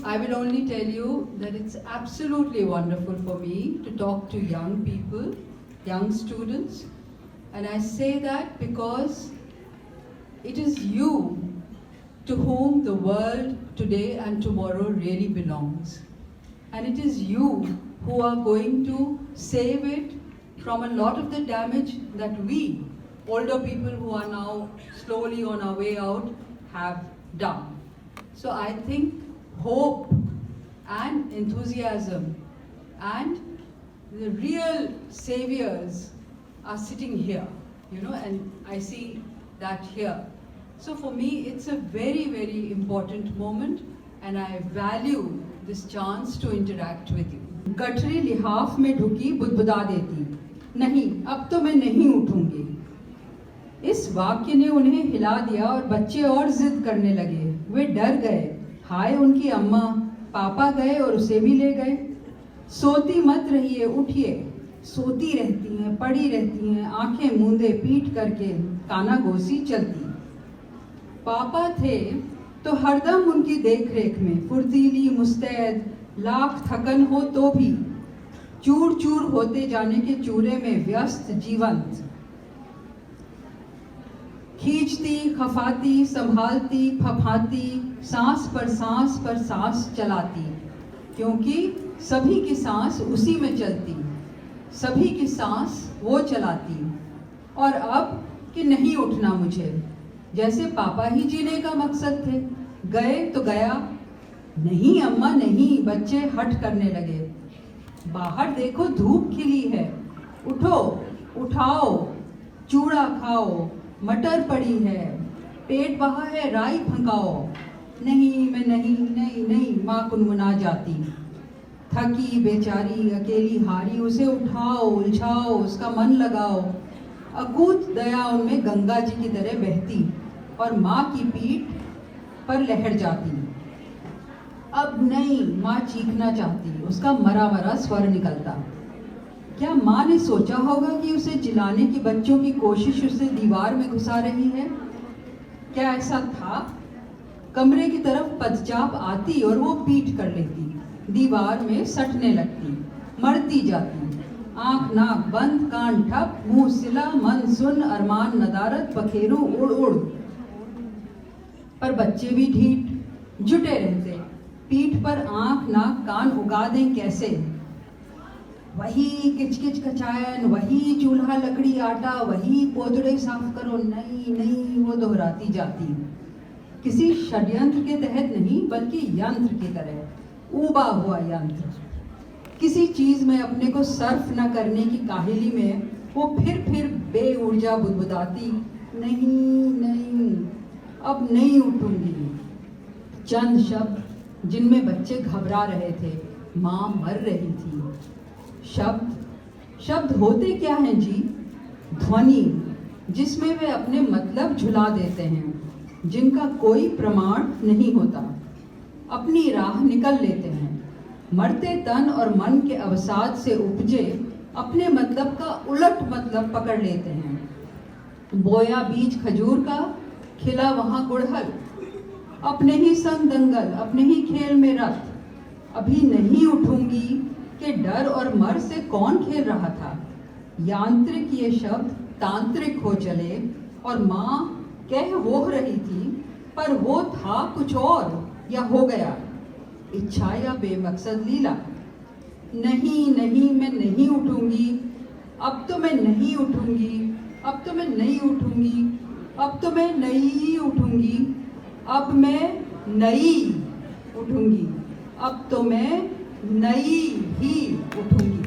I will only tell you that it's absolutely wonderful for me to talk to young people, young students, and I say that because it is you to whom the world today and tomorrow really belongs. And it is you who are going to save it from a lot of the damage that we, older people who are now slowly on our way out, have done. So I think hope and enthusiasm and the real saviors are sitting here, and I see that here. So for me, it's a very, very important moment and I value this chance to interact with you. गठरी लिहाफ में ढुकी बुदबुदा देती, नहीं अब तो मैं नहीं उठूंगी। इस वाक्य ने उन्हें हिला दिया और बच्चे और जिद करने लगे। वे डर गए, हाय उनकी अम्मा, पापा गए और उसे भी ले गए। सोती मत रहिए, उठिए। सोती रहती हैं, पड़ी रहती हैं, आंखें मूंदे पीट करके कानागोसी चलती। पापा थे तो हरदम उनकी देखरेख में, फुर्तीली मुस्तैद, लाख थकन हो तो भी चूर चूर होते जाने के चूरे में व्यस्त जीवंत। खींचती, खफाती, संभालती, फफाती, सांस पर सांस चलाती, क्योंकि सभी की सांस उसी में चलती, सभी की सांस वो चलाती। और अब कि नहीं उठना मुझे, जैसे पापा ही जीने का मकसद थे। गए तो गया, नहीं अम्मा नहीं, बच्चे हट करने लगे। बाहर देखो धूप खिली है, उठो, उठाओ, चूड़ा खाओ, मटर पड़ी है, पेट बहा है, राई फंकाओ। नहीं मैं नहीं नहीं नहीं, माँ कुनमुना जाती। थकी बेचारी, अकेली हारी, उसे उठाओ, उलझाओ, उसका मन लगाओ। अकूत दया उनमें गंगा जी की तरह बहती और माँ की पीठ पर लहर जाती। अब नहीं, माँ चीखना चाहती, उसका मरा मरा स्वर निकलता। क्या माँ ने सोचा होगा कि उसे जिलाने की बच्चों की कोशिश उसे दीवार में घुसा रही है? क्या ऐसा था? कमरे की तरफ पदचाप आती और वो पीठ कर लेती, दीवार में सटने लगती, मरती जाती। आंख नाक बंद, कान ठप, मुंह सिला, मन सुन, अरमान नदारत, पखेरु उड़ उड़। पर बच्चे भी ढीठ जुटे रहते, पीठ पर आंख नाक कान उगा दें कैसे? वही किचकिच कचायन, वही चूल्हा लकड़ी आटा, वही पोतड़े साफ करो। नहीं नहीं, वो दोहराती जाती, किसी षड्यंत्र के तहत नहीं बल्कि यंत्र की तरह, ऊबा हुआ यंत्र। किसी चीज में अपने को सर्फ न करने की काहिली में वो फिर बेऊर्जा बुदबुदाती, नहीं नहीं अब नहीं उठूंगी। चंद शब्द जिनमें बच्चे घबरा रहे थे, माँ मर रही थी। शब्द होते क्या हैं जी? ध्वनि, जिसमें वे अपने मतलब झुला देते हैं, जिनका कोई प्रमाण नहीं होता, अपनी राह निकल लेते हैं। मरते तन और मन के अवसाद से उपजे अपने मतलब का उलट मतलब पकड़ लेते हैं। बोया बीज खजूर का, खिला वहां गुड़हल, अपने ही संग दंगल, अपने ही खेल में रत। अभी नहीं उठूंगी के डर और मर से कौन खेल रहा था? यांत्रिक ये शब्द तांत्रिक हो चले और माँ कह वो रही थी, पर वो था कुछ और या हो गया इच्छा या बेमकसद लीला। नहीं नहीं, मैं नहीं उठूंगी, अब तो मैं नहीं उठूंगी, अब तो मैं नहीं उठूंगी, अब तो मैं नहीं उठूंगी, अब मैं नहीं उठूंगी, अब तो मैं नई ही उठूंगी।